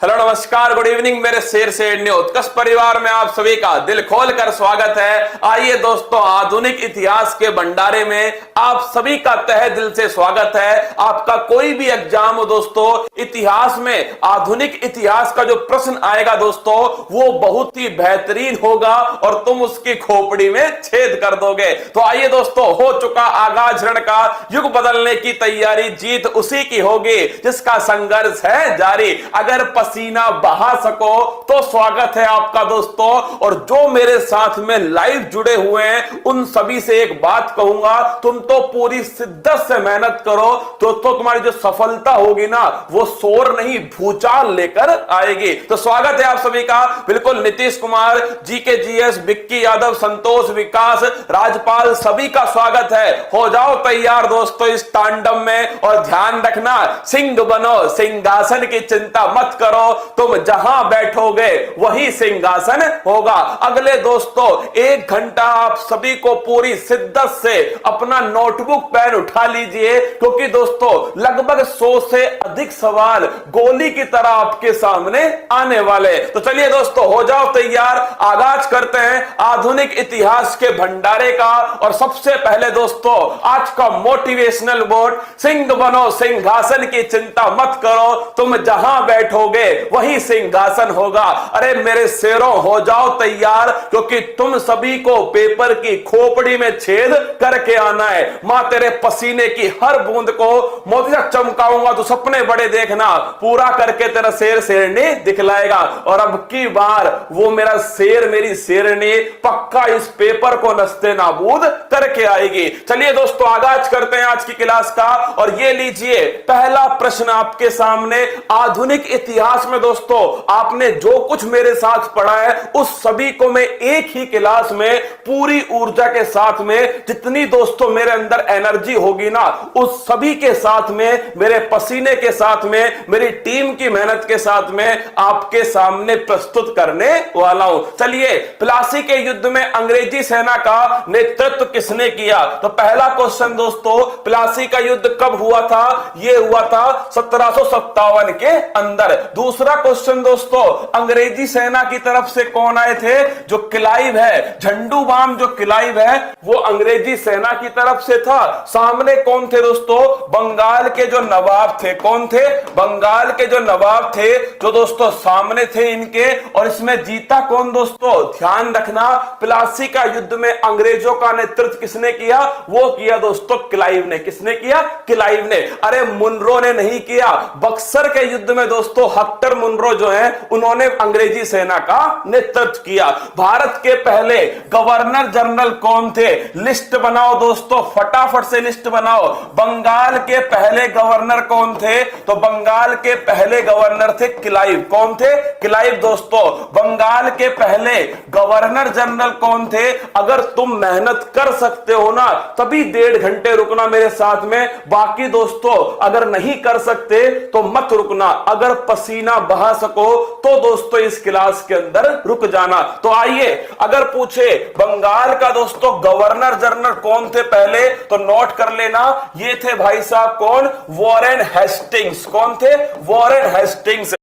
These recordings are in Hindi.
हेलो नमस्कार गुड इवनिंग मेरे शेर से उत्कर्ष परिवार में आप सभी का दिल खोल कर स्वागत है। आइए दोस्तों, आधुनिक इतिहास के भंडारे में आप सभी का तहे दिल से स्वागत है। आपका कोई भी एग्जाम हो दोस्तों, इतिहास में आधुनिक इतिहास का जो प्रश्न आएगा दोस्तों वो बहुत ही बेहतरीन होगा और तुम उसकी खोपड़ी में छेद कर दोगे। तो आइए दोस्तों, हो चुका आगाज रण का, युग बदलने की तैयारी, जीत उसी की होगी जिसका संघर्ष है जारी। अगर पसीना बहा सको तो स्वागत है आपका दोस्तों। और जो मेरे साथ में लाइव जुड़े हुए हैं उन सभी से एक बात कहूंगा, तुम तो पूरी शिद्दत से मेहनत करो तो तुम्हारी जो सफलता होगी ना वो शोर नहीं भूचाल लेकर आएगी। तो स्वागत है आप सभी का। बिल्कुल नीतीश कुमार, जीके जीएस, विक्की यादव, संतोष, विकास, राजपाल, सभी का स्वागत है। हो जाओ तैयार दोस्तों इस तांडव में। और ध्यान रखना, सिंह बनो, सिंहासन की चिंता मत करो, तुम जहां बैठोगे वही सिंहासन होगा। अगले दोस्तों 1 घंटा आप सभी को पूरी शिद्दत से अपना नोटबुक पेन उठा लीजिए, क्योंकि दोस्तों लगभग 100 से अधिक सवाल गोली की तरह आपके सामने आने वाले। तो चलिए दोस्तों, हो जाओ तैयार, आगाज करते हैं आधुनिक इतिहास के भंडारे का। और सबसे पहले दोस्तों आज का मोटिवेशनल बोर्ड, सिंह बनो, सिंहासन की चिंता मत करो, तुम जहां बैठोगे वही सिंहासन होगा। अरे मेरे शेरों, हो जाओ तैयार, क्योंकि तुम सभी को पेपर की खोपड़ी में छेद करके आना है। मां तेरे पसीने की हर बूंद को मोती से चमकाऊंगा, तो सपने बड़े देखना, पूरा करके तेरा शेर शेरनी दिखलाएगा। और अब की बार वो मेरा शेर, मेरी शेरनी पक्का इस पेपर को नस्ते नाबूद करके आएगी। चलिए दोस्तों, आगाज करते हैं आज की क्लास का। और ये लीजिए पहला प्रश्न आपके सामने। आधुनिक इतिहास में दोस्तों आपने जो कुछ मेरे साथ पढ़ा है उस सभी को मैं एक ही क्लास में पूरी ऊर्जा के साथ में, जितनी दोस्तों मेरे अंदर एनर्जी होगी ना उस सभी के साथ में, मेरे पसीने के साथ में, मेरी टीम की मेहनत के साथ में आपके सामने प्रस्तुत करने वाला हूं। चलिए, प्लासी के युद्ध में अंग्रेजी सेना का नेतृत्व किसने किया? तो पहला क्वेश्चन दोस्तों, प्लासी का युद्ध कब हुआ था? यह हुआ था 1757 के अंदर। दूसरा क्वेश्चन दोस्तों, अंग्रेजी सेना की तरफ से कौन आए थे? जो क्लाइव है, झंडूबाम जो क्लाइव है वो अंग्रेजी सेना की तरफ से था। सामने कौन थे दोस्तों? बंगाल के जो नवाब थे। कौन थे? बंगाल के जो नवाब थे जो दोस्तों सामने थे इनके। और इसमें जीता कौन दोस्तों? ध्यान रखना, प्लासी का युद्ध में अंग्रेजों का नेतृत्व किसने किया? वो किया दोस्तों क्लाइव ने। किसने किया? क्लाइव ने। अरे मुनरो ने नहीं किया। बक्सर के युद्ध में दोस्तों हेक्टर मुनरो जो है उन्होंने अंग्रेजी सेना का नेतृत्व किया। भारत के पहले गवर्नर जनरल कौन थे? लिस्ट बनाओ दोस्तों, फटाफट से लिस्ट बनाओ। बंगाल के पहले गवर्नर कौन थे? तो बंगाल के पहले गवर्नर थे क्लाइव। कौन थे? क्लाइव दोस्तों। बंगाल के पहले गवर्नर जनरल कौन थे? अगर तुम मेहनत कर सकते हो ना तभी 1.5 घंटे रुकना मेरे साथ में, बाकी दोस्तों अगर नहीं कर सकते तो मत रुकना। अगर पसीना बहा सको तो दोस्तों इस क्लास के अंदर रुक जाना। तो आइए, अगर पूछे बंगाल का दोस्तों गवर्नर जनरल कौन थे पहले, तो नोट कर लेना, ये थे भाई साहब कौन? Warren Hastings. कौन थे? Warren Hastings.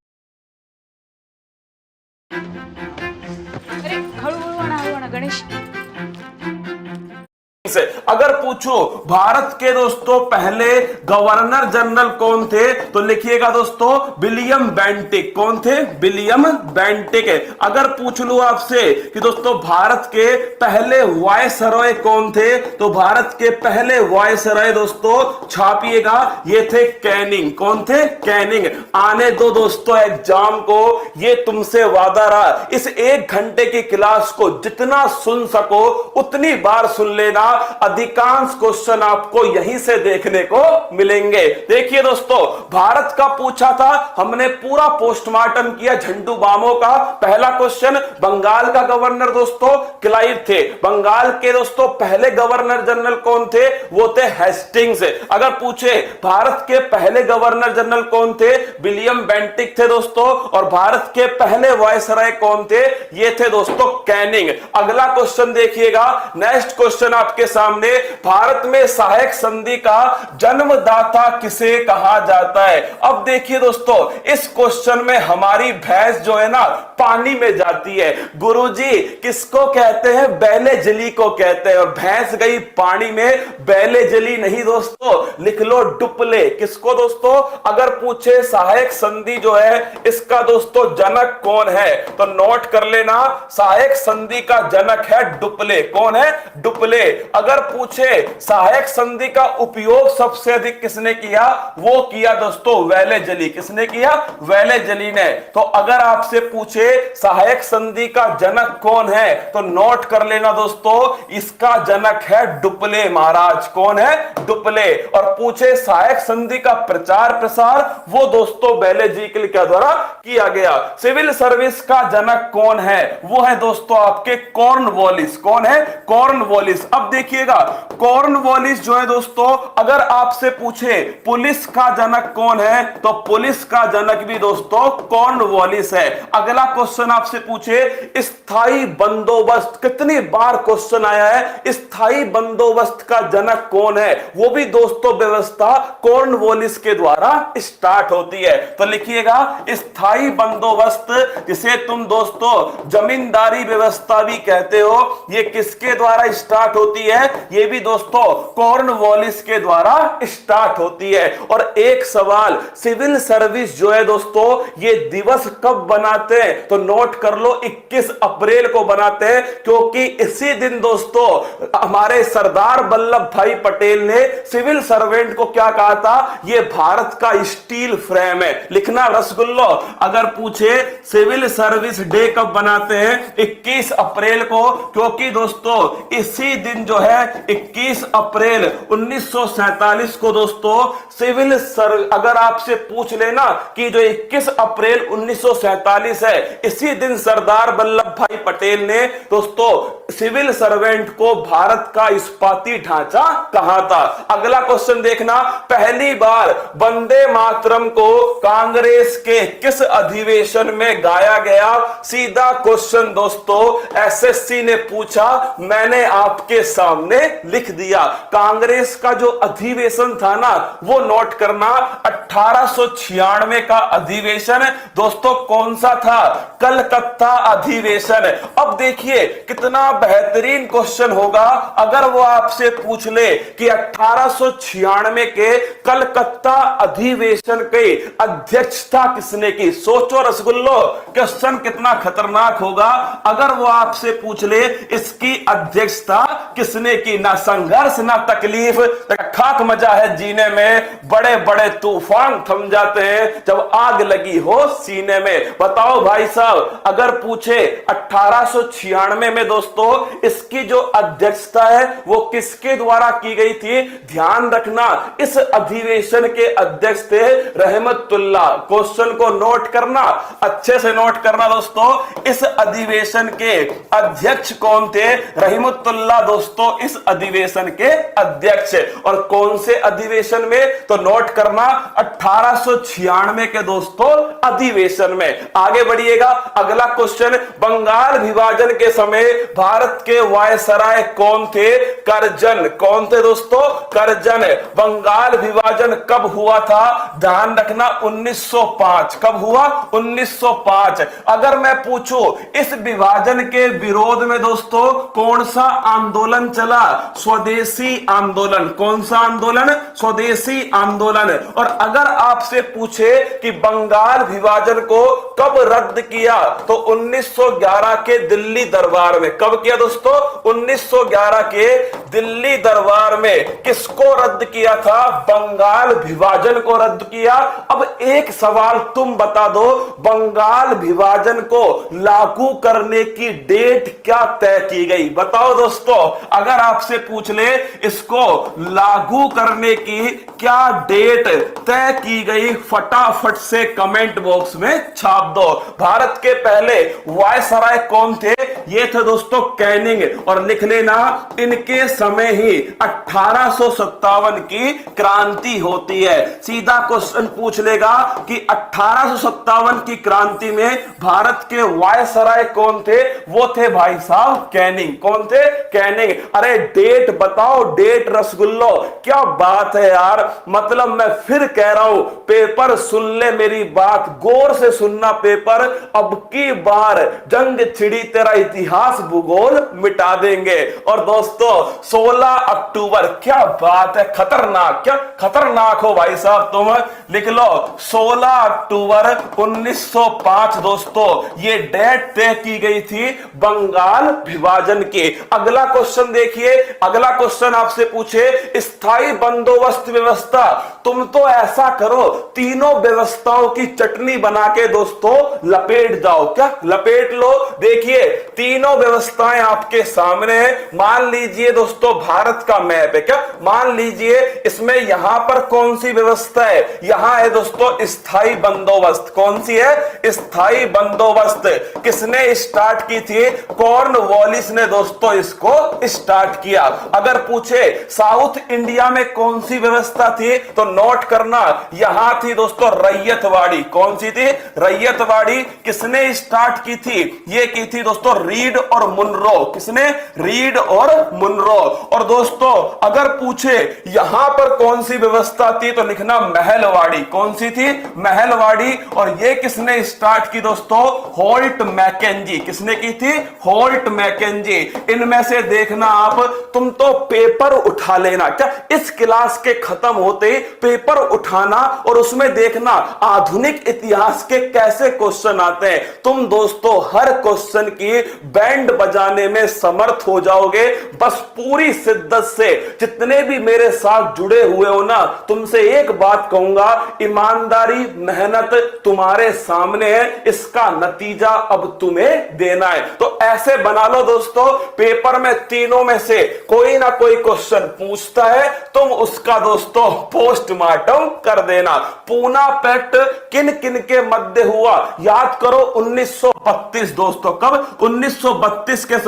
अरे हळू गणेश। अगर पूछो भारत के दोस्तों पहले गवर्नर जनरल कौन थे, तो लिखिएगा दोस्तों विलियम बेंटिक। कौन थे? William Bentinck. अगर पूछ लूं आपसे कि दोस्तों भारत के पहले वायसरॉय कौन थे, तो भारत के पहले वायसरॉय दोस्तों छापिएगा, ये थे कैनिंग। कौन थे? कैनिंग। आने दो दोस्तों एग्जाम को, ये तुमसे वादा रहा। इस 1 घंटे की क्लास को जितना सुन सको उतनी बार सुन लेना, अधिकांश क्वेश्चन आपको यहीं से देखने को मिलेंगे। देखिए दोस्तों, भारत का पूछा था, हमने पूरा पोस्टमार्टम किया झंडूबामों का। पहला क्वेश्चन, बंगाल का गवर्नर दोस्तों क्लाइव थे। बंगाल के दोस्तों पहले गवर्नर जनरल कौन थे? वो थे हेस्टिंग्स। अगर पूछे भारत के पहले गवर्नर जनरल कौन थे? विलियम बेंटिक थे दोस्तों। और भारत के पहले वायसराय कौन थे? ये थे दोस्तों कैनिंग। अगला क्वेश्चन देखिएगा, नेक्स्ट क्वेश्चन आपके सामने, भारत में सहायक संधि का जन्मदाता किसे कहा जाता है। अब देखिए दोस्तों, इस क्वेश्चन में हमारी भैंस जो है ना पानी में जाती है। गुरुजी किसको कहते हैं? बैले जली को कहते हैं। और भैंस गई पानी में, बैले जली नहीं दोस्तों, लिख लो डुप्ले। किसको दोस्तों? अगर पूछे सहायक संधि जो है इसका दोस्तों जनक कौन है, तो नोट कर लेना, सहायक संधि का जनक है डुप्ले। कौन है? डुप्ले। अगर पूछे सहायक संधि का उपयोग सबसे अधिक किसने किया, वो किया दोस्तों वेले जली। किसने किया? वेले जली ने। तो अगर आपसे पूछे सहायक संधि का जनक कौन है, तो नोट कर लेना दोस्तों, इसका जनक है डुप्ले महाराज। कौन है? डुप्ले। और पूछे सहायक संधि का प्रचार प्रसार, वो दोस्तों वेले जी के द्वारा किया गया। सिविल सर्विस का जनक कौन है? वो है दोस्तों आपके कॉर्नवालिस। कौन है? कॉर्नवालिस। अब देखिएगा, कॉर्नवालिस जो है दोस्तों, अगर आपसे पूछे पुलिस का जनक कौन है, तो पुलिस का जनक भी दोस्तों कॉर्नवालिस है। अगला क्वेश्चन आपसे पूछे स्थायी बंदोबस्त, कितनी बार क्वेश्चन आया है, स्थायी बंदोबस्त का जनक कौन है, वो भी दोस्तों व्यवस्था कॉर्नवालिस के द्वारा स्टार्ट होती है। तो लिखिएगा स्थायी बंदोबस्त, जिसे तुम दोस्तों जमींदारी व्यवस्था भी कहते हो, ये किसके द्वारा स्टार्ट होती है? ये भी दोस्तों कॉर्नवालिस के द्वारा स्टार्ट होती है। और एक सवाल, सिविल सर्विस जो है दोस्तों, ये दिवस कब बनाते हैं? तो नोट कर लो 21 अप्रैल को बनाते हैं, क्योंकि इसी दिन दोस्तों हमारे सरदार वल्लभ भाई पटेल ने सिविल सर्वेंट को क्या कहा था? ये भारत का स्टील फ्रेम है। लिखना रसगुल्लो। अगर पूछे सिविल सर्विस डे कब बनाते हैं? 21 अप्रैल को, क्योंकि दोस्तों इसी दिन जो है 21 अप्रैल 1947 को दोस्तों सिविल अगर आपसे पूछ लेना कि जो 21 अप्रैल 1947 है, इसी दिन सरदार वल्लभ भाई पटेल ने दोस्तों सिविल सर्वेंट को भारत का इस्पाती ढांचा कहा था। अगला क्वेश्चन देखना, पहली बार वंदे मातरम को कांग्रेस के किस अधिवेशन में गाया गया? सीधा क्वेश्चन दोस्तों एसएससी ने पूछा, मैंने आपके सामने लिख दिया। कांग्रेस का जो अधिवेशन था ना, वो नोट करना, 1896 का अधिवेशन दोस्तों कौन सा था? कलकत्ता अधिवेशन। अब देखिए कितना बेहतरीन क्वेश्चन होगा अगर वो आपसे पूछ ले कि 1896 के कलकत्ता अधिवेशन की अध्यक्षता किसने की। सोचो रसगुल्लो, क्वेश्चन कितना खतरनाक होगा अगर वो आपसे पूछ ले इसकी अध्यक्षता किसने की। ना संघर्ष ना तकलीफ, खाक मजा है जीने में, बड़े बड़े तूफान थम जाते हैं जब आग लगी हो सीने में। बताओ भाई साहब, अगर पूछे 1896 में दोस्तों इसकी जो अध्यक्षता है वो किसके द्वारा की गई थी? ध्यान रखना, इस अधिवेशन के अध्यक्ष थे रहमतुल्लाह। क्वेश्चन को नोट करना, अच्छे से नोट करना दोस्तों, इस अधिवेशन के अध्यक्ष कौन थे? रहमतुल्लाह दोस्तों इस अधिवेशन के अध्यक्ष। और कौन से अधिवेशन में? तो नोट करना 1896 के दोस्तों अधिवेशन में। आगे बढ़िएगा, अगला क्वेश्चन, बंगाल विभाजन के समय भारत के वायसराय कौन थे? करजन। कौन थे दोस्तों? करजन। बंगाल विभाजन कब हुआ था? ध्यान रखना 1905। कब हुआ? 1905। अगर मैं पूछूं इस विभाजन के विरोध में दोस्तों कौन सा आंदोलन चला? स्वदेशी आंदोलन। कौन सा आंदोलन? स्वदेशी आंदोलन। और अगर आपसे पूछे कि बंगाल विभाजन को कब रद्द किया, तो 1911 के दिल्ली दरबार में। कब किया दोस्तों? 1911 के दिल्ली दरबार में। किसको रद्द किया था? बंगाल विभाजन को रद्द किया। अब एक सवाल तुम बता दो, बंगाल विभाजन को लागू करने की डेट क्या तय की गई? बताओ दोस्तों, अगर आपसे पूछ ले इसको लागू करने की क्या डेट तय की गई, फटाफट से कमेंट बॉक्स में छाप दो। भारत के पहले वायसराय कौन थे? ये थे दोस्तों कैनिंग। और लिख लेना, इनके समय ही 1857 की क्रांति होती है। सीधा क्वेश्चन पूछ लेगा कि 1857 की क्रांति में भारत के वायसराय कौन थे? वो थे भाई साहब कैनिंग। कौन थे? कैनिंग। अरे डेट बताओ, डेट रसगुल्लो। क्या बात है यार, मतलब मैं फिर कह रहा हूं, पेपर सुन ले मेरी बात, गौर से सुनना पेपर। अब की बार जंग छिड़ी तेरा इतिहास भूगोल मिटा देंगे। और दोस्तों 16 अक्टूबर, क्या बात है, खतरनाक, क्या खतरनाक हो भाई साहब तुम। लिख लो 16 अक्टूबर 1905 दोस्तों, ये डेट तय की गई थी बंगाल विभाजन की। अगला क्वेश्चन देखिए, अगला क्वेश्चन आपसे पूछे स्थायी बंदोबस्त व्यवस्था। तुम तो ऐसा करो, तीनों व्यवस्थाओं की चटनी बना के दोस्तों लपेट जाओ। क्या लपेट लो। देखिए तीनों व्यवस्थाएं आपके सामने है। मान लीजिए दोस्तों भारत का मैप है, क्या मान लीजिए इसमें यहां पर कौन सी व्यवस्था है, यहां है दोस्तों स्थायी बंदोबस्त। कौन सी है? स्थायी बंदोबस्त। किसने स्टार्ट की थी? कॉर्नवालिस ने दोस्तों इसको स्टार्ट किया। अगर पूछे साउथ इंडिया में कौन सी व्यवस्था थी, तो नोट करना, यहां थी दोस्तों रैयतवाड़ी। कौन सी थी? रैयतवाड़ी। किसने स्टार्ट की थी? ये की थी दोस्तों रीड और मुनरो। किसने? रीड और मुनरो। और दोस्तों अगर पूछे यहां पर कौन सी व्यवस्था थी, तो लिखना महलवाड़ी। कौन सी थी? महलवाड़ी। और ये किसने स्टार्ट की दोस्तों? Holt Mackenzie. किसने की थी? Holt Mackenzie. इनमें से देखना आप, तुम तो पेपर उठा लेना। क्या इस क्लास के खत्म होते ही पेपर उठाना और उसमें देखना आधुनिक इतिहास के कैसे क्वेश्चन आते हैं। तुम दोस्तों हर क्वेश्चन की बैंड बजाने में समर्थ हो जाओगे। बस पूरी शिद्दत से जितने भी मेरे साथ जुड़े हुए हो ना, तुमसे एक बात कहूंगा, ईमानदारी मेहनत तुम्हारे सामने है, इसका नतीजा अब तुम्हें देना है। तो ऐसे बना लो दोस्तों, पेपर में तीनों में से कोई ना कोई क्वेश्चन पूछता है, तुम उसका दोस्तों पोस्टमार्टम कर देना। पूना पैक्ट किन किन के मध्य हुआ, याद करो 1932 दोस्तों। कब? 1932 के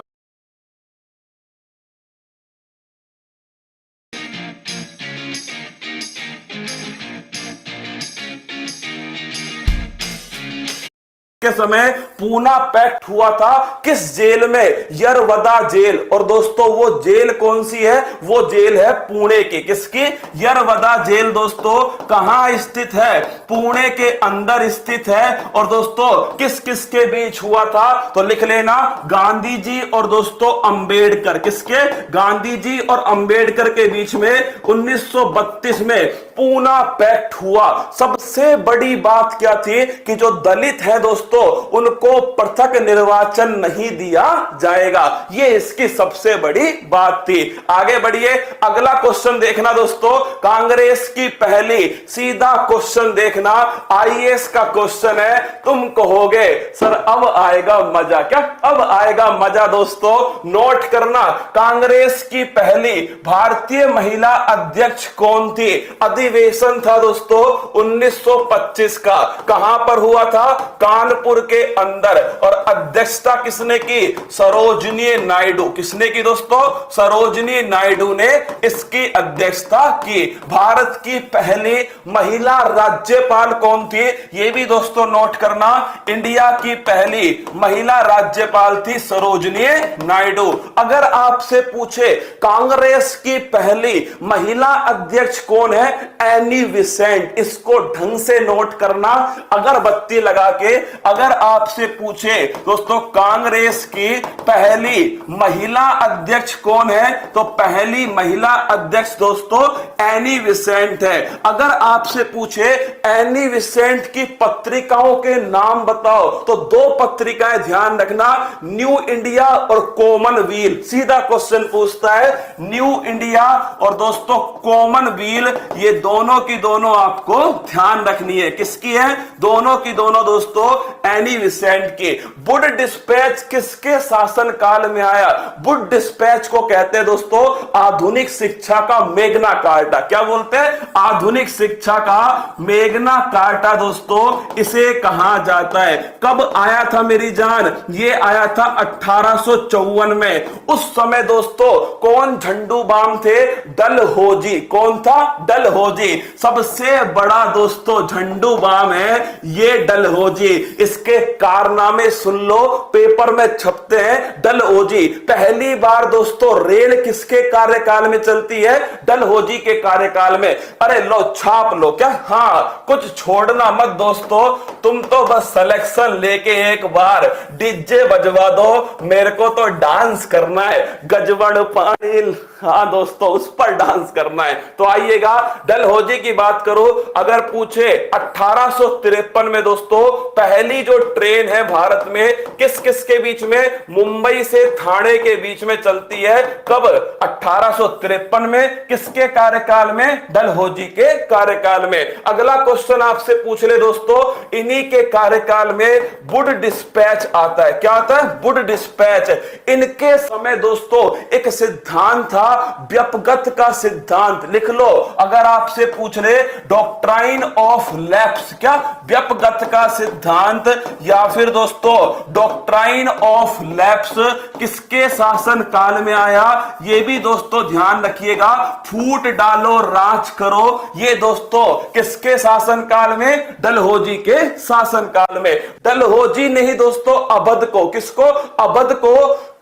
समय पूना पैक्ट हुआ था। किस जेल में? यरवदा जेल। और दोस्तों वो जेल कौन सी है? वो जेल है पुणे की। किसकी? यरवदा जेल दोस्तों कहां स्थित है? पुणे के अंदर स्थित है। और दोस्तों किस किस के बीच हुआ था, तो लिख लेना गांधी जी और दोस्तों अंबेडकर। किसके? गांधी जी और अंबेडकर के बीच में 1932 में पूना पैक्ट हुआ। सबसे बड़ी बात क्या थी कि जो दलित है दोस्तों उनको पृथक निर्वाचन नहीं दिया जाएगा। ये इसकी सबसे बड़ी बात थी। आगे बढ़िए, अगला क्वेश्चन देखना दोस्तों, कांग्रेस की पहली, सीधा क्वेश्चन देखना, आईएएस का क्वेश्चन है। तुम कहोगे सर अब आएगा मजा। क्या अब आएगा मजा? दोस्तों नोट करना, कांग्रेस की पहली भारतीय महिला अध्यक्ष कौन थी? अधिवेशन था दोस्तों 1925 का। कहां पर हुआ था? कानपुर के अंदर। और अध्यक्षता किसने की? सरोजिनी नायडू। किसने की दोस्तों? सरोजिनी नायडू ने इसकी अध्यक्षता की। भारत की पहली महिला राज्यपाल कौन थी? यह भी दोस्तों नोट करना, इंडिया की पहली महिला राज्यपाल थी सरोजिनी नायडू। अगर आपसे पूछे कांग्रेस की पहली महिला अध्यक्ष कौन है? Annie Besant. इसको ढंग से नोट करना, अगरबत्ती लगा के। अगर आपसे पूछे दोस्तों कांग्रेस की पहली महिला अध्यक्ष कौन है, तो पहली महिला अध्यक्ष दोस्तों एनी बेसेंट है। अगर आपसे पूछे एनी बेसेंट की पत्रिकाओं के नाम बताओ, तो दो पत्रिकाएं ध्यान रखना, न्यू इंडिया और कॉमनवेल्थ। सीधा क्वेश्चन पूछता है, न्यू इंडिया और दोस्तों कॉमनवेल्थ, ये दोनों की दोनों आपको ध्यान रखनी है। किसकी है? दोनों की दोनों दोस्तों एनी बेसेंट की। वुड डिस्पैच किसके शासन काल में आया? वुड डिस्पैच को कहते हैं दोस्तों आधुनिक शिक्षा का मैग्ना कार्टा। क्या बोलते हैं? आधुनिक शिक्षा का मैग्ना कार्टा दोस्तों इसे कहा जाता है। कब आया था मेरी जान? ये आया था 1854 में। उस समय दोस्तों कौन झंडू बाम थे? डलहौजी। कौन था? डलहौजी। सबसे बड़ा दोस्तों झंडू बाम है ये डलहौजी। इसके कारनामे सुन लो, पेपर में छपते हैं। डलहौजी, पहली बार दोस्तों रेल किसके कार्यकाल में चलती है? डलहौजी के कार्यकाल में। अरे लो छाप लो क्या? हाँ, कुछ छोड़ना मत दोस्तों, तुम तो बस सिलेक्शन लेके एक बार डीजे बजवा दो, मेरे को तो डांस करना है, गजबड़ पानी। हाँ दोस्तों, उस पर डांस करना है। तो आइएगा डलहौजी की बात करो। अगर पूछे 1853 में दोस्तों पहली जो ट्रेन है भारत में किस किस के बीच में? मुंबई से ठाणे के बीच में चलती है। कब? 1853 में। किसके कार्यकाल में? डलहौजी के कार्यकाल में। अगला क्वेश्चन आपसे पूछ ले दोस्तों, इन्हीं के कार्यकाल में वुड डिस्पैच आता है। क्या आता है? Wood dispatch. इनके समय दोस्तों एक सिद्धांत था, व्यपगत का सिद्धांत। लिख लो, अगर आपसे पूछ ले डॉक्ट्राइन ऑफ लैप्स, क्या? व्यपगत का सिद्धांत या फिर दोस्तों डॉक्ट्राइन ऑफ लैप्स किसके शासन काल में आया? ये भी दोस्तों ध्यान रखिएगा। फूट डालो राज करो, ये दोस्तों किसके शासन काल में? डलहौजी के शासन काल में। डलहौजी ने ही दोस्तों अवध को, किसको? अवध को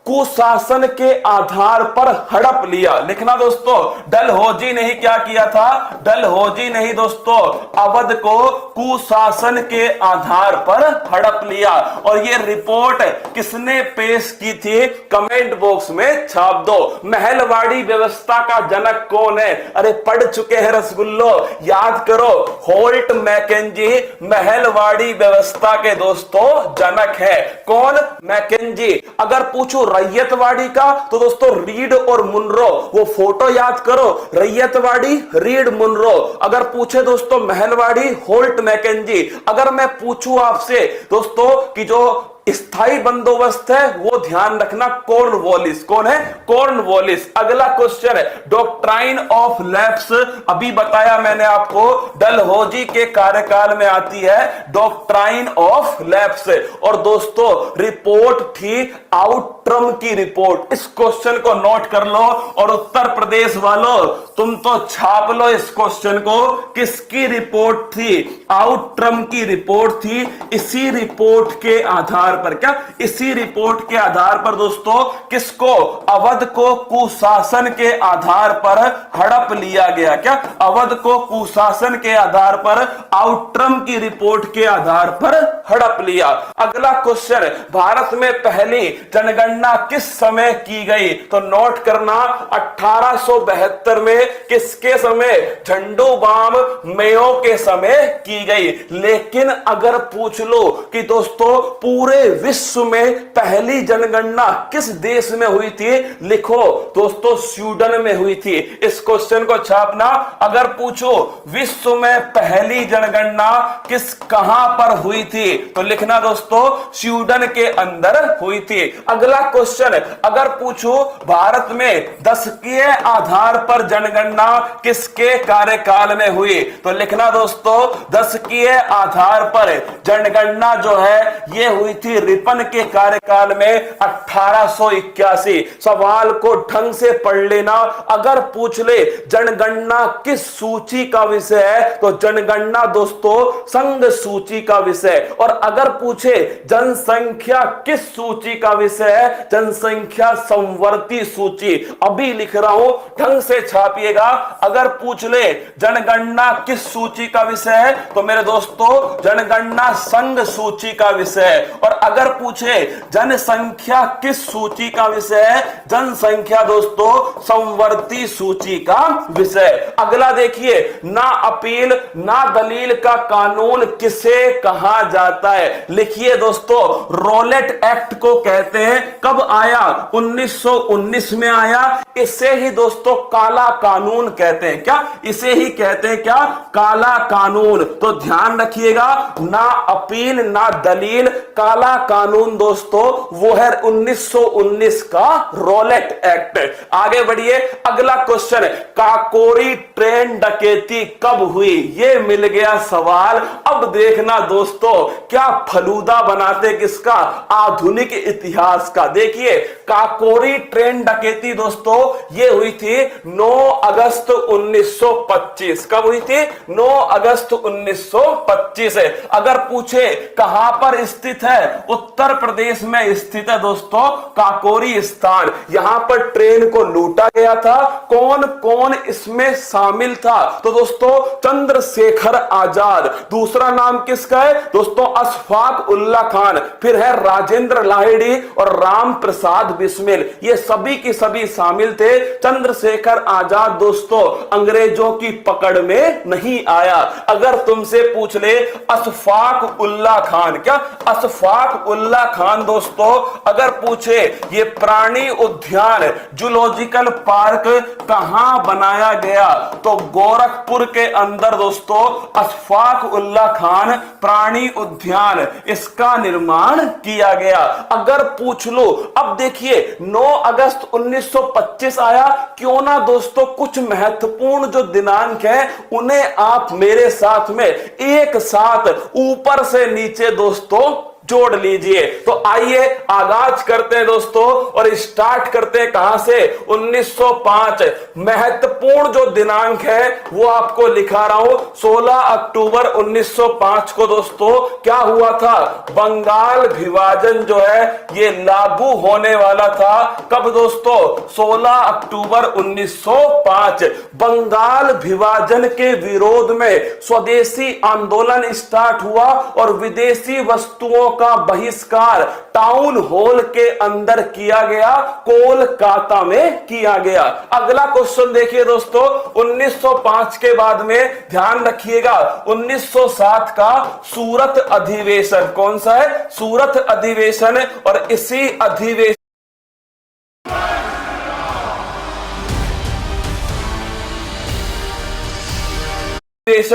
कुशासन के आधार पर हड़प लिया। लिखना दोस्तों, डलहौजी ने ही क्या किया था? डलहौजी ने ही दोस्तों अवध को कुशासन के आधार पर हड़प लिया। और ये रिपोर्ट किसने पेश की थी? कमेंट बॉक्स में छाप दो। महलवाड़ी व्यवस्था का जनक कौन है? अरे पढ़ चुके हैं रसगुल्लो, याद करो, होल्ट मैकेंजी महलवाड़ी व्यवस्था के दोस्तों जनक है। कौन? मैकेंजी। अगर पूछो रैयतवाड़ी का तो दोस्तों रीड और मुनरो, वो फोटो याद करो, रैयतवाड़ी रीड मुनरो। अगर पूछे दोस्तों महलवाड़ी, होल्ट मैकेंजी। अगर मैं पूछूं आपसे दोस्तों कि जो स्थायी बंदोबस्त है वो ध्यान रखना, कॉर्नवालिस। कौन है? कॉर्नवालिस। अगला क्वेश्चन है डॉक्ट्राइन ऑफ लैप्स, अभी बताया मैंने आपको, डलहौजी के कार्यकाल में आती है डॉक्ट्राइन ऑफ लैप्स। और दोस्तों रिपोर्ट थी आउट्रम की रिपोर्ट। इस क्वेश्चन को नोट कर लो और उत्तर प्रदेश वालों तुम तो छाप लो इस क्वेश्चन को। किसकी रिपोर्ट थी? आउट्रम की रिपोर्ट थी। इसी रिपोर्ट के आधार पर, क्या? इसी रिपोर्ट के आधार पर दोस्तों किसको? अवध को कुशासन के आधार पर हड़प लिया गया। क्या? अवध को कुशासन के आधार पर आउट्रम की रिपोर्ट के आधार पर हड़प लिया। अगला क्वेश्चन, भारत में पहली जनगणना किस समय की गई? तो नोट करना 1872 में। किसके समय? झंडूबाम मेयो के समय की गई। लेकिन अगर पूछ लो कि दोस्तों पूरे विश्व में पहली जनगणना किस देश में हुई थी? लिखो दोस्तों स्वीडन में हुई थी। इस क्वेश्चन को छापना। अगर पूछो विश्व में पहली जनगणना कहां पर हुई थी तो लिखना दोस्तों स्वीडन के अंदर हुई थी। अगला क्वेश्चन, अगर पूछो भारत में दशकीय आधार पर जनगणना किसके कार्यकाल में हुई तो लिखना दोस्तों दशकीय आधार पर जनगणना जो है यह हुई थी रिपन के कार्यकाल में 1881। सवाल को ढंग से पढ़ लेना। अगर पूछ ले जनगणना किस सूची का विषय है तो जनगणना दोस्तों संघ सूची का विषय। और अगर पूछे जनसंख्या किस सूची का विषय है, जनसंख्या संवर्ती सूची। अभी लिख रहा हूं, ढंग से छापिएगा। अगर पूछ ले जनगणना किस सूची का विषय है तो मेरे दोस्तों जनगणना संघ सूची का विषय है। और अगर पूछे जनसंख्या किस सूची का विषय है, जनसंख्या दोस्तों संवर्ती सूची का विषय। अगला देखिए, ना अपील ना दलील का कानून किसे कहा जाता है? लिखिए दोस्तों रॉलेट एक्ट को कहते हैं। कब आया? 1919 में आया। इसे ही दोस्तों काला कानून कहते हैं। क्या? इसे ही कहते हैं क्या? काला कानून। तो ध्यान रखिएगा, ना अपील ना दलील, काला पहला कानून दोस्तों वो है 1919 का रॉलेट एक्ट। आगे बढ़िए, अगला क्वेश्चन, काकोरी ट्रेन डकैती कब हुई? ये मिल गया सवाल। अब देखना दोस्तों, क्या फलूदा बनाते किसका? आधुनिक इतिहास का। देखिए, काकोरी ट्रेन डकैती दोस्तों ये हुई थी 9 अगस्त 1925। कब हुई थी? 9 अगस्त 1925 है। अगर पूछे कहां पर स्थित है, उत्तर प्रदेश में स्थित है दोस्तों काकोरी स्थान। यहां पर ट्रेन को लूटा गया था। कौन कौन इसमें शामिल था? तो दोस्तों चंद्रशेखर आजाद। दूसरा नाम किसका है दोस्तों? अशफाक उल्ला खान। फिर है राजेंद्र लाहिड़ी और राम प्रसाद बिस्मिल। ये सभी की सभी शामिल थे। चंद्रशेखर आजाद दोस्तों अंग्रेजों की पकड़ में नहीं आया। अगर तुमसे पूछ ले अशफाक उल्ला खान, क्या अशफाक उल्ला खान दोस्तों अगर पूछे ये प्राणी उद्यान जूलॉजिकल पार्क कहां बनाया गया, तो गोरखपुर के अंदर दोस्तों अशफाक उल्ला खान प्राणी उद्यान इसका निर्माण किया गया। अगर पूछ लो, अब देखिए 9 अगस्त 1925 आया, क्यों ना दोस्तों कुछ महत्वपूर्ण जो दिनांक है उन्हें आप मेरे साथ में एक साथ ऊपर से नीचे दोस्तों जोड़ लीजिए। तो आइए आगाज करते हैं दोस्तों और स्टार्ट करते हैं कहां से? 1905। महत्वपूर्ण जो दिनांक है वो आपको लिखा रहा हूं। 16 अक्टूबर 1905 को दोस्तों क्या हुआ था? बंगाल विभाजन जो है ये लागू होने वाला था। कब दोस्तों? 16 अक्टूबर 1905। बंगाल विभाजन के विरोध में स्वदेशी आंदोलन स्टार्ट हुआ और विदेशी वस्तुओं का बहिष्कार टाउन हॉल के अंदर किया गया, कोलकाता में किया गया। अगला क्वेश्चन देखिए दोस्तों, 1905 के बाद में ध्यान रखिएगा 1907 का सूरत अधिवेशन। कौन सा है? सूरत अधिवेशन। और इसी अधिवेशन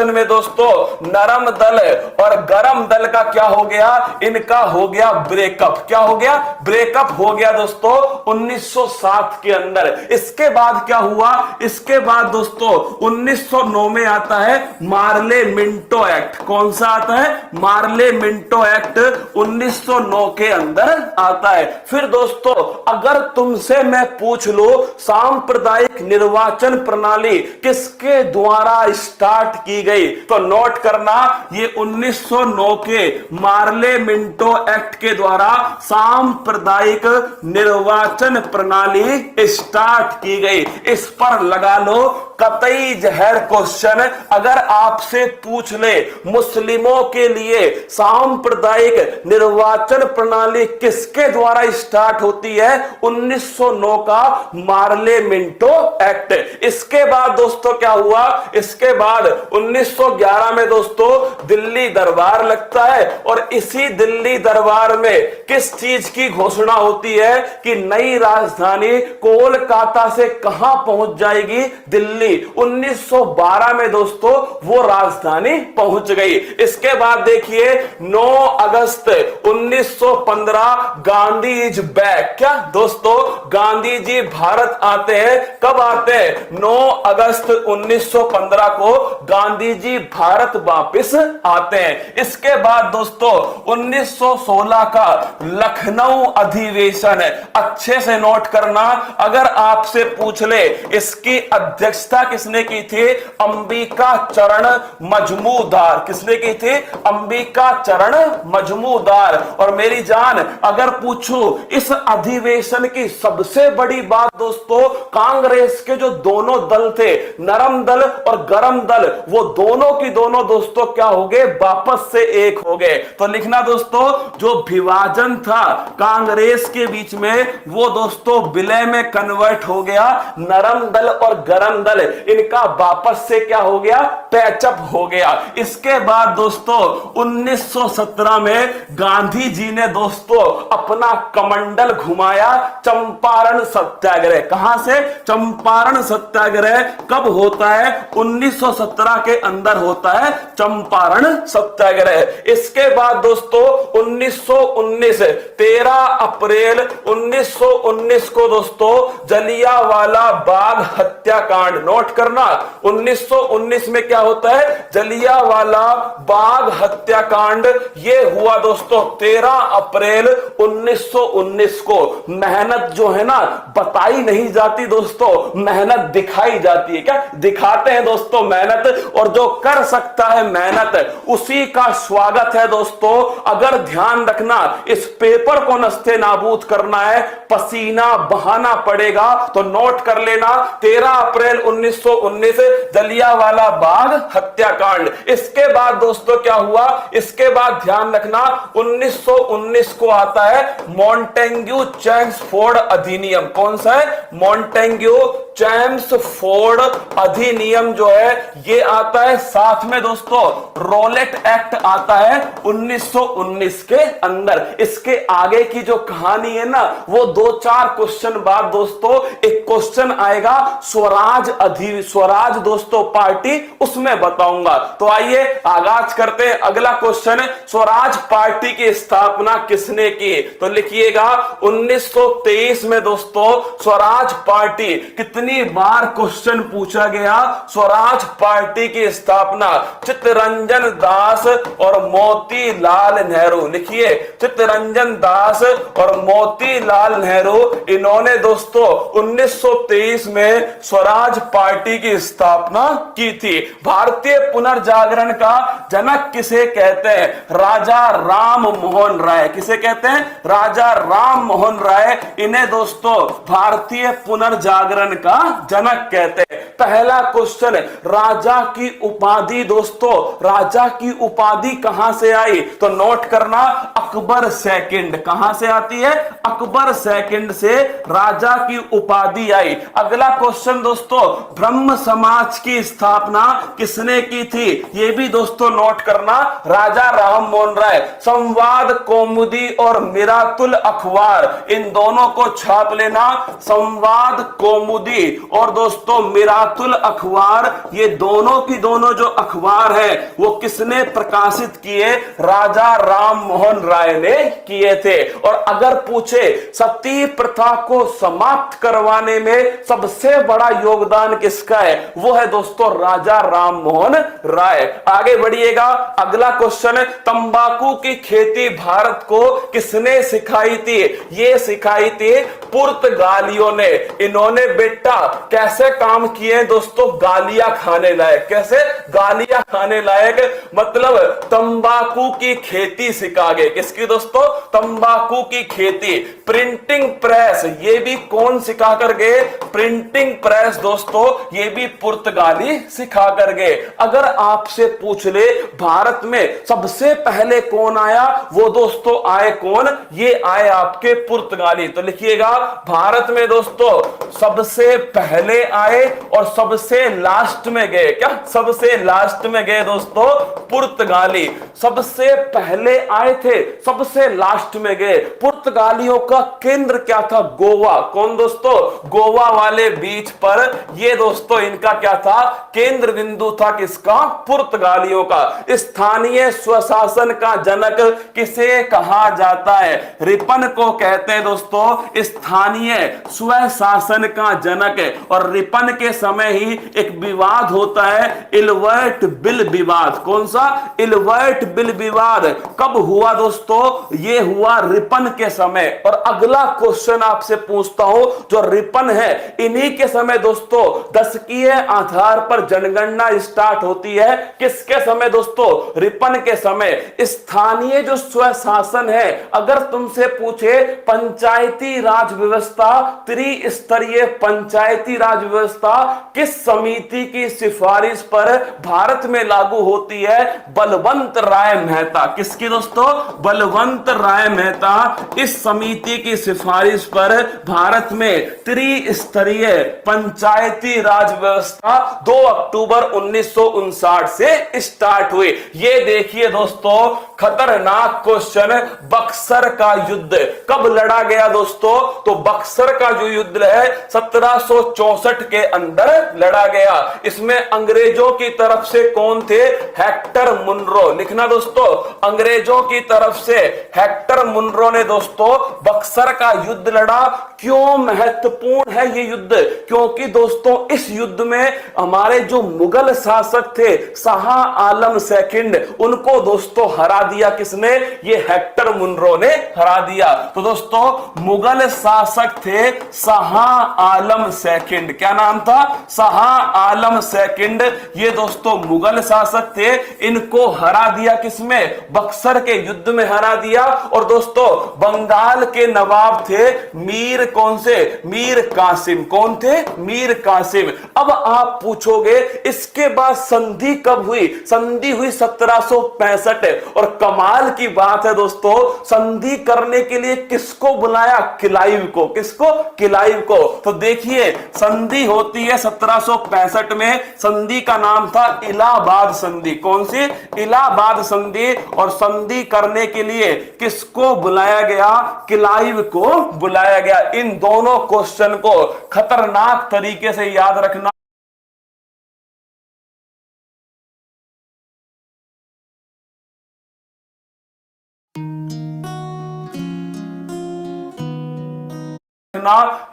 में दोस्तों नरम दल और गरम दल का क्या हो गया? इनका हो गया ब्रेकअप। क्या हो गया? ब्रेकअप हो गया दोस्तों 1907 के अंदर। इसके बाद क्या हुआ? इसके बाद दोस्तों 1909 में आता है मार्ले मिंटो एक्ट। कौन सा आता है? मार्ले मिंटो एक्ट 1909 के अंदर आता है। फिर दोस्तों अगर तुमसे मैं पूछ लो सांप्रदायिक निर्वाचन प्रणाली किसके द्वारा स्टार्ट की गई, तो नोट करना ये 1909 के मार्ले मिंटो एक्ट के द्वारा सांप्रदायिक निर्वाचन प्रणाली स्टार्ट की गई। इस पर लगा लो कतई जहर क्वेश्चन। अगर आपसे पूछ ले मुस्लिमों के लिए सांप्रदायिक निर्वाचन प्रणाली किसके द्वारा स्टार्ट होती है? 1909 का मार्ले मिंटो एक्ट। इसके बाद दोस्तों क्या हुआ? इसके बाद 1911 में दोस्तों दिल्ली दरबार लगता है और इसी दिल्ली दरबार में किस चीज की घोषणा होती है कि नई राजधानी कोलकाता से कहां पहुंच जाएगी? दिल्ली। 1912 में दोस्तों वो राजधानी पहुंच गई। इसके बाद देखिए 9 अगस्त 1915 गांधी इज बैक। क्या दोस्तों? गांधी जी भारत आते हैं। कब आते हैं? 9 अगस्त 1915 को गांधी जी भारत वापस आते हैं। इसके बाद दोस्तों 1916 का लखनऊ अधिवेशन है। अच्छे से नोट करना। अगर आपसे पूछ ले इसकी अध्यक्षता किसने की थी? अंबिका चरण मजमूदार। किसने की थी? अंबिका चरण मजमूदार। और मेरी जान अगर पूछूं इस अधिवेशन की सबसे बड़ी बात दोस्तों, कांग्रेस के जो दोनों दल थे, नरम दल और गरम दल, वो दोनों की दोनों दोस्तों क्या हो गए? वापस से एक हो गए। तो लिखना दोस्तों जो विभाजन था कांग्रेस के बीच में वो दोस्तों विलय में कन्वर्ट हो गया। नरम दल और गरम दल इनका वापस से क्या हो गया, पैचअप हो गया। इसके बाद दोस्तों 1917 में गांधी जी ने दोस्तों अपना कमंडल घुमाया चंपारण सत्याग्रह। कहां से? चंपारण सत्याग्रह कब होता है? 1917 के अंदर होता है चंपारण सत्याग्रह। इसके बाद दोस्तों 1919 13 अप्रैल 1919 को दोस्तों जलियांवाला बाग हत्याकांड। नोट करना, 1919 में क्या होता है? जलियांवाला बाग हत्याकांड। ये हुआ दोस्तों 13 अप्रैल 1919 को। मेहनत जो है ना बताई नहीं जाती दोस्तों, मेहनत दिखाई जाती है। क्या दिखाते हैं दोस्तों? मेहनत। और जो कर सकता है मेहनत उसी का स्वागत है दोस्तों। अगर ध्यान रखना, इस पेपर को नस्ते नाबूद करना है, पसीना बहाना पड़ेगा, तो नोट कर लेना 13 अप्रैल 1919 जलियांवाला बाग हत्याकांड। इसके बाद दोस्तों क्या हुआ? इसके बाद ध्यान रखना 1919 को आता है मॉन्टेग्यू चेम्सफोर्ड अधिनियम। कौन सा है? मॉन्टेग्यू चेम्सफोर्ड अधिनियम जो है ये आता है। साथ में दोस्तों रोलेट एक्ट आता है 1919 के अंदर। इसके आगे की जो कहानी है ना वो 2-4 क्वेश्चन बाद दोस्तों एक क्वेश्चन आएगा स्वराज दोस्तों पार्टी, उसमें बताऊंगा। तो आइए आगाज करते हैं। अगला क्वेश्चन है स्वराज पार्टी की स्थापना किसने की? तो लिखिएगा 1923 में दोस्तों स्वराज पार्टी। कितनी बार क्वेश्चन पूछा गया? स्वराज पार्टी की स्थापना चित्तरंजन दास और मोतीलाल नेहरू। लिखिए चित्तरंजन दास और मोतीलाल नेहरू, इन्होंने दोस्तों 1923 में स्वराज पार्टी की स्थापना की थी। भारतीय पुनर्जागरण का जनक किसे कहते हैं? राजा राम मोहन राय। किसे कहते हैं? राजा राम मोहन राय। इन्हें दोस्तों भारतीय पुनर्जागरण का जनक कहते हैं। पहला क्वेश्चन, राजा की उपाधि दोस्तों, राजा की उपाधि कहां से आई? तो नोट करना अकबर सेकंड। कहां से आती है? अकबर सेकंड से राजा की उपाधि आई। अगला क्वेश्चन दोस्तों, ब्रह्म समाज की स्थापना किसने की थी? यह भी दोस्तों नोट करना, राजा राम मोहन राय। संवाद कौमुदी और मिरातुल अखबार, इन दोनों को छाप लेना। संवाद कौमुदी और दोस्तों मिरातुल अखबार, ये दोनों की दोनों जो अखबार है वो किसने प्रकाशित किए? राजा राम मोहन राय ने किए थे। और अगर पूछे सती प्रथा को समाप्त करवाने में सबसे बड़ा योगदान किसका है? वो है दोस्तों राजा राम मोहन राय। आगे बढ़िएगा। अगला क्वेश्चन है तंबाकू की खेती भारत को किसने सिखाई थी? ये सिखाई थी पुर्तगालियों ने। इन्होंने बेटा कैसे काम किए दोस्तों? गालियां खाने लायक। कैसे? गालियां खाने लायक, मतलब तंबाकू की खेती सिखा गए। किसकी दोस्तों? तंबाकू की खेती। प्रिंटिंग प्रेस, ये भी कौन सिखा कर गए? प्रिंटिंग प्रेस दोस्तों ये भी पुर्तगाली सिखा कर गए। अगर आपसे पूछ ले भारत में सबसे पहले कौन आया, वो दोस्तों आए कौन? ये आए आपके पुर्तगाली। तो लिखिएगा भारत में दोस्तों सबसे पहले आए और सबसे लास्ट में गए। क्या? सबसे लास्ट में गए दोस्तों पुर्तगाली। सबसे पहले आए थे, सबसे लास्ट में गए। पुर्तगालियों का केंद्र क्या था? गोवा। कौन दोस्तों? गोवा वाले बीच पर ये दोस्तों इनका क्या था? केंद्र बिंदु था। किसका? पुर्तगालियों का। स्थानीय स्वशासन का जनक किसे कहा जाता है? रिपन को कहते हैं दोस्तों स्थानीय स्वशासन का जनक। और रिपन के समय ही एक विवाद होता है, इल्वर्ट बिल विवाद। कौन सा? इल्वर्ट बिल विवाद। कब हुआ दोस्तों? ये हुआ रिपन के समय। और अगला क्वेश्चन आपसे पूछता हूं, जो रिपन है इन्हीं के समय दोस्तों दशकीय आधार पर जनगणना स्टार्ट होती है। किसके समय दोस्तों? रिपन के समय। स्थानीय जो स्वशासन है, अगर तुमसे पूछे पंचायती राज व्यवस्था, त्रिस्तरीय पंचायती राज व्यवस्था किस समिति की सिफारिश पर भारत में लागू होती है? बलवंत राय मेहता। किसकी दोस्तों? बलवंत राय मेहता इस समिति की सिफारिश पर भारत में त्रिस्तरीय पंचायती राज व्यवस्था 2 अक्टूबर 1959 से स्टार्ट हुई। ये देखिए दोस्तों, खतरनाक क्वेश्चन, बक्सर का युद्ध कब लड़ा गया दोस्तों? तो बक्सर का जो युद्ध है 1764 के अंदर लड़ा गया। इसमें अंग्रेजों की तरफ से कौन थे? Hector Munro. लिखना दोस्तों, अंग्रेजों की तरफ से हेक्टर मुनरो ने दोस्तों बक्सर का युद्ध लड़ा। क्यों महत्वपूर्ण है ये युद्ध? क्योंकि दोस्तों इस युद्ध में हमारे जो मुगल शासक थे शाह आलम सेकंड, उनको दोस्तों हरा दिया। किसने? ये हेक्टर मुनरो ने हरा दिया। तो दोस्तों मुगल शासक थे शाह आलम सेकंड। क्या नाम था? शाह आलम सेकंड। ये दोस्तों मुगल शासक थे, इनको हरा दिया। किसमें? बक्सर के युद्ध में हरा दिया। और दोस्तों बंगाल के नवाब थे मीर, कौन से? मीर कासिम। कौन थे? मीर कासिम। अब आप पूछोगे इसके बाद संधि कब हुई? संधि हुई 1765। और कमाल की बात है दोस्तों, संधि करने के लिए किसको बुलाया? क्लाइव को। किसको? क्लाइव को। तो देखिए संधि होती है 1765 में। संधि का नाम था इलाहाबाद संधि। कौन सी? इलाहाबाद संधि। और संधि करने के लिए किसको बुलाया गया? क्लाइव को बुलाया गया। इन दोनों क्वेश्चन को खतरनाक तरीके से याद रखना।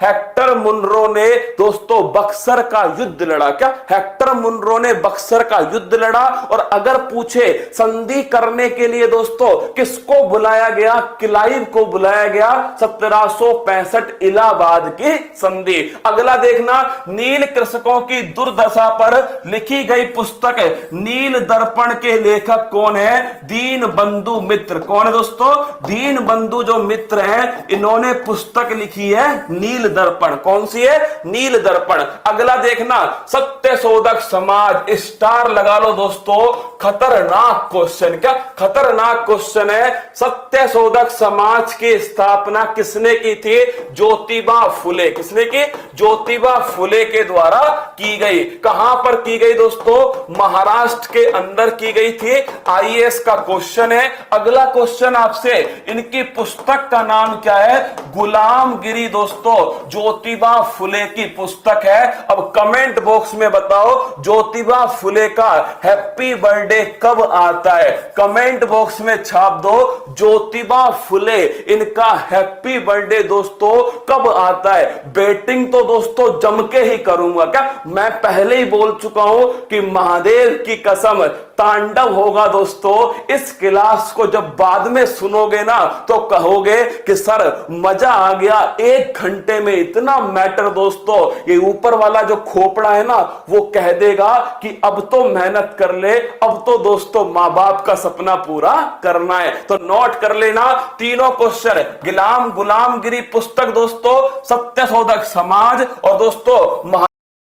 हेक्टर मुनरो ने दोस्तों बक्सर का युद्ध लड़ा। क्या? हेक्टर मुनरो ने बक्सर का युद्ध लड़ा। और अगर पूछे संधि करने के लिए दोस्तों किसको बुलाया गया? क्लाइव को बुलाया गया। 1765 इलाहाबाद की संधि। अगला देखना, नील कृषकों की दुर्दशा पर लिखी गई पुस्तक नील दर्पण के लेखक कौन है? दीन बंधु मित्र। कौन है दोस्तों? दीन बंधु जो मित्र हैं, इन्होंने पुस्तक लिखी है नील दर्पण। कौन सी है? नील दर्पण। अगला देखना, सत्य शोधक समाज। स्टार लगा लो दोस्तों, खतरनाक क्वेश्चन। क्या? खतरनाक क्वेश्चन है। सत्य शोधक समाज की स्थापना किसने की थी? ज्योतिबा फुले। किसने की? ज्योतिबा फुले के द्वारा की गई। कहां पर की गई दोस्तों? महाराष्ट्र के अंदर की गई थी। आईएएस का क्वेश्चन है। अगला क्वेश्चन आपसे, इनकी पुस्तक का नाम क्या है? गुलामगिरी दोस्तों ज्योतिबा फुले की पुस्तक है। अब कमेंट बॉक्स में बताओ ज्योतिबा फुले का हैप्पी बर्थडे कब आता है? कमेंट बॉक्स में छाप दो ज्योतिबा फुले, इनका हैप्पी बर्थडे दोस्तों कब आता है। बैटिंग तो दोस्तों जम के ही करूंगा। क्या? मैं पहले ही बोल चुका हूं कि महादेव की कसम तांडव होगा दोस्तों। इस क्लास को जब बाद में सुनोगे ना तो कहोगे कि सर मजा आ गया, 1 घंटे में इतना मैटर। दोस्तों ये ऊपर वाला जो खोपड़ा है ना वो कह देगा कि अब तो मेहनत कर ले, अब तो दोस्तों मां बाप का सपना पूरा करना है। तो नोट कर लेना तीनों क्वेश्चन। गुलामगिरी पुस्तक दोस्तों, सत्य शोधक समाज और दोस्तों